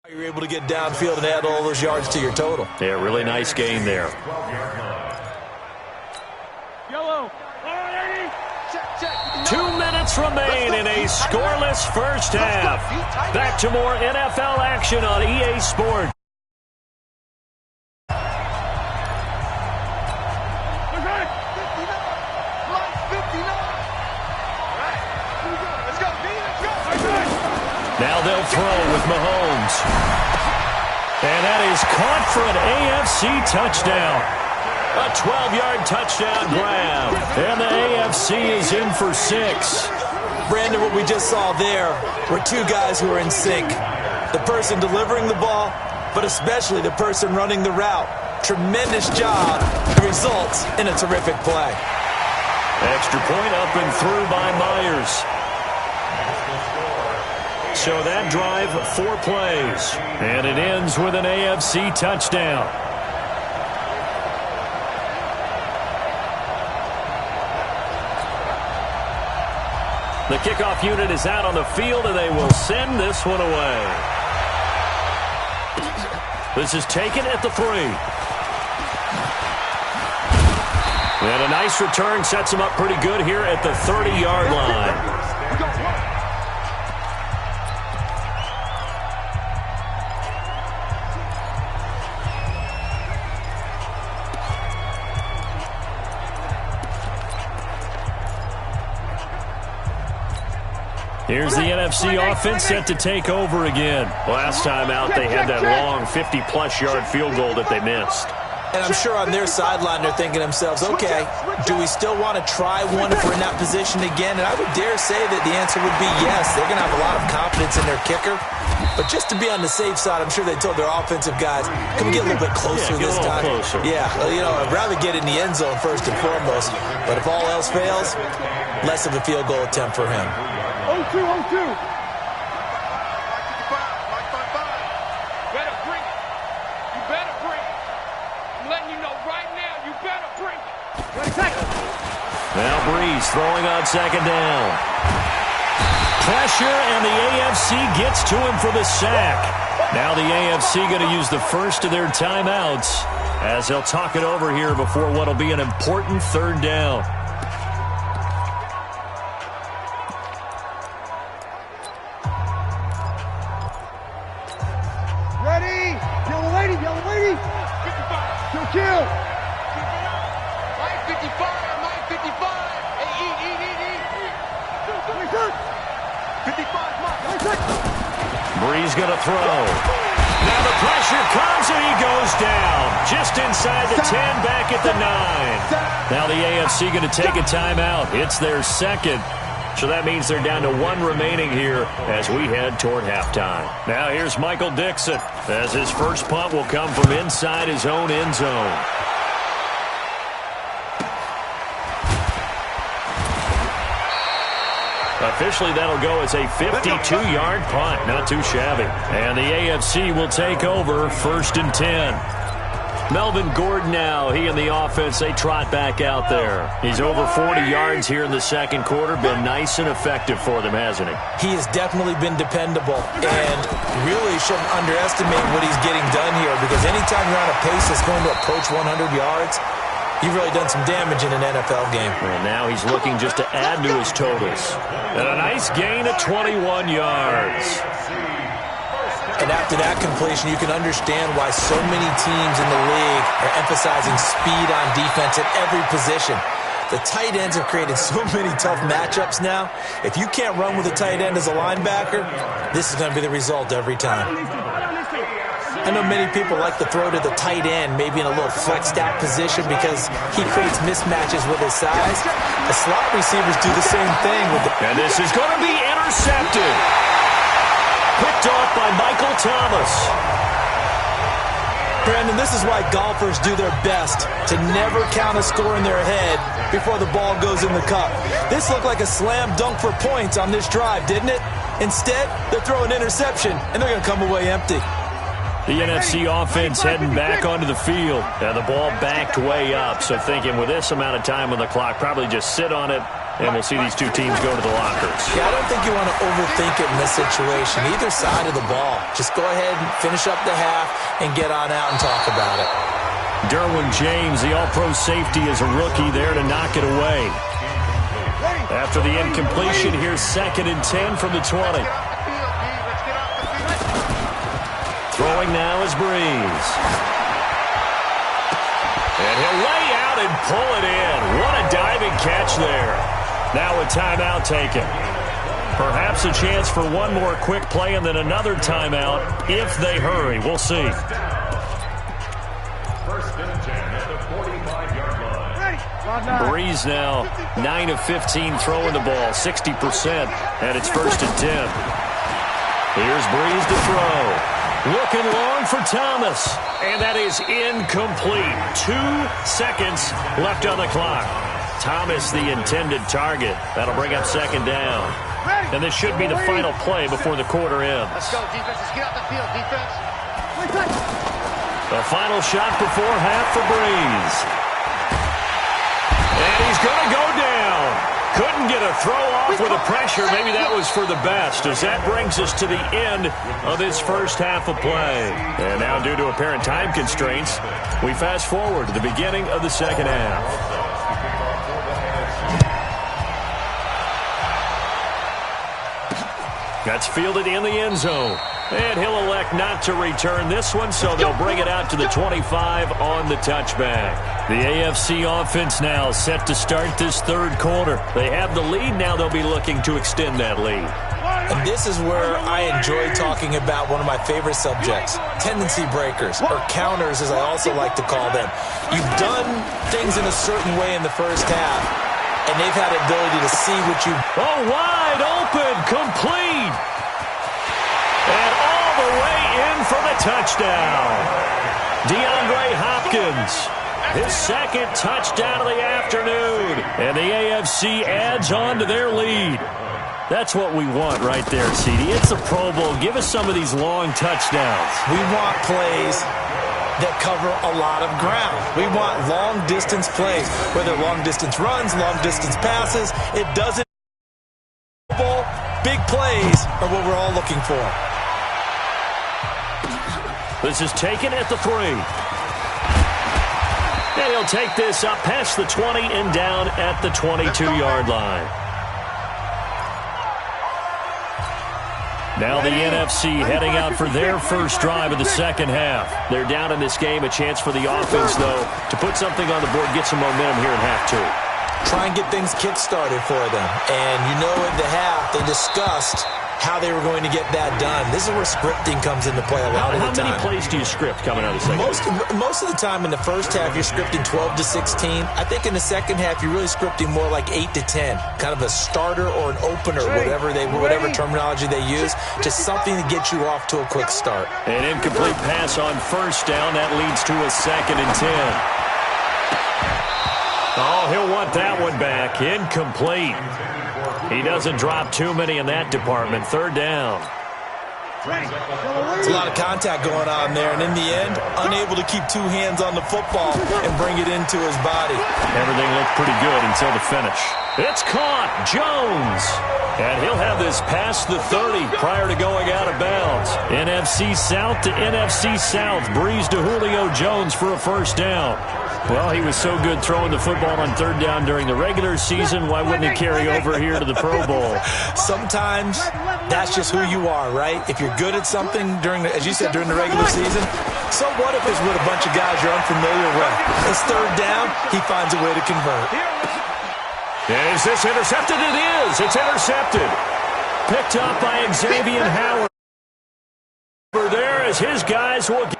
You're able to get downfield and add all those yards to your total. Yeah, really nice game there. Yellow. 2 minutes remain in a scoreless first half. Back to more NFL action on EA Sports. Now they'll throw with Mahomes. And that is caught for an AFC touchdown. A 12-yard touchdown grab. And the AFC is in for 6. Brandon, what we just saw there were two guys who are in sync. The person delivering the ball, but especially the person running the route. Tremendous job. The results in a terrific play. Extra point up and through by Myers. So that drive, 4 plays. And it ends with an AFC touchdown. The kickoff unit is out on the field, and they will send this one away. This is taken at the 3. And a nice return sets him up pretty good here at the 30-yard line. Here's the NFC offense set to take over again. Last time out, they had that long 50-plus yard field goal that they missed. And I'm sure on their sideline they're thinking to themselves, okay, do we still want to try one if we're in that position again? And I would dare say that the answer would be yes. They're going to have a lot of confidence in their kicker. But just to be on the safe side, I'm sure they told their offensive guys, can we get a little bit closer this time? Closer. Yeah, I'd rather get in the end zone first and foremost. But if all else fails, less of a field goal attempt for him. 0-2, 0-2. Better bring it. You better bring it. I'm letting you know right now, you better bring it. Now Breeze throwing on second down. Pressure, and the AFC gets to him for the sack. Now the AFC going to use the first of their timeouts as they'll talk it over here before what will be an important third down. Kill. Mike 55, Mike 55. Hey, eat. 55, Mike. Breeze going to throw. Now the pressure comes and he goes down. Just inside the 10, back at the 9. Now the AFC going to take a timeout. It's their second. So that means they're down to 1 remaining here as we head toward halftime. Now here's Michael Dixon as his first punt will come from inside his own end zone. Officially, that'll go as a 52-yard punt. Not too shabby. And the AFC will take over 1st and 10. Melvin Gordon now, he and the offense, they trot back out there. He's over 40 yards here in the second quarter. Been nice and effective for them, hasn't he? He has definitely been dependable and really shouldn't underestimate what he's getting done here because anytime you're on a pace that's going to approach 100 yards, you've really done some damage in an NFL game. Well, now he's looking just to add to his totals. And a nice gain of 21 yards. And after that completion, you can understand why so many teams in the league are emphasizing speed on defense at every position. The tight ends have created so many tough matchups now. If you can't run with a tight end as a linebacker, this is going to be the result every time. I know many people like to throw to the tight end, maybe in a little flexed out position because he creates mismatches with his size. The slot receivers do the same thing. And this is going to be intercepted. Picked off by Michael Thomas. Brandon, this is why golfers do their best to never count a score in their head before the ball goes in the cup. This looked like a slam dunk for points on this drive, didn't it? Instead, they're throwing interception, and they're going to come away empty. The NFC offense heading back onto the field. And the ball backed way up, so thinking with this amount of time on the clock, probably just sit on it and we'll see these two teams go to the lockers. Yeah, I don't think you want to overthink it in this situation. Either side of the ball. Just go ahead and finish up the half and get on out and talk about it. Derwin James, the all-pro safety, is a rookie there to knock it away. After the incompletion, here's 2nd and 10 from the 20. Throwing now is Breeze. And he'll lay out and pull it in. What a diving catch there. Now a timeout taken. Perhaps a chance for one more quick play and then another timeout if they hurry. We'll see. Breeze now 9 of 15 throwing the ball, 60%, and it's 1st and 10. Here's Breeze to throw. Looking long for Thomas, and that is incomplete. 2 seconds left on the clock. Thomas, the intended target. That'll bring up 2nd down. And this should be the final play before the quarter ends. Let's go, defense. Let's get off the field, defense. The final shot before half for Breeze. And he's going to go down. Couldn't get a throw off with the pressure. Maybe that was for the best, as that brings us to the end of this first half of play. And now, due to apparent time constraints, we fast forward to the beginning of the second half. That's fielded in the end zone. And he'll elect not to return this one, so they'll bring it out to the 25 on the touchback. The AFC offense now set to start this third quarter. They have the lead. Now they'll be looking to extend that lead. And this is where I enjoy talking about one of my favorite subjects, tendency breakers, or counters as I also like to call them. You've done things in a certain way in the first half, and they've had the ability to see what you... Oh, wide open, complete. And all the way in for the touchdown. DeAndre Hopkins, his 2nd touchdown of the afternoon. And the AFC adds on to their lead. That's what we want right there, CD. It's a Pro Bowl. Give us some of these long touchdowns. We want plays that cover a lot of ground. We want long-distance plays, whether long-distance runs, long-distance passes. It doesn't. Big plays are what we're all looking for. This is taken at the 3. And he'll take this up past the 20 and down at the 22-yard line. Now the NFC heading out for their first drive of the second half. They're down in this game. A chance for the offense, though, to put something on the board, get some momentum here in half 2. Try and get things kick-started for them. And you know at the half, they discussed how they were going to get that done. This is where scripting comes into play a lot of the time. How many plays do you script coming out of the second half? Most of the time in the first half, you're scripting 12 to 16. I think in the second half, you're really scripting more like 8 to 10. Kind of a starter or an opener, whatever terminology they use. Just something to get you off to a quick start. An incomplete pass on first down. That leads to a 2nd and 10. Oh, he'll want that one back. Incomplete. He doesn't drop too many in that department. 3rd down. There's a lot of contact going on there, and in the end, unable to keep 2 hands on the football and bring it into his body. Everything looked pretty good until the finish. It's caught. Jones. And he'll have this past the 30 prior to going out of bounds. NFC South to NFC South. Breeze to Julio Jones for a 1st down. Well, he was so good throwing the football on 3rd down during the regular season. Why wouldn't he carry over here to the Pro Bowl? Sometimes that's just who you are, right? If you're good at something as you said, during the regular season, so what if it's with a bunch of guys you're unfamiliar with? It's 3rd down, he finds a way to convert. Is this intercepted? It is. It's intercepted. Picked up by Xavier Howard. Over there as his guys will get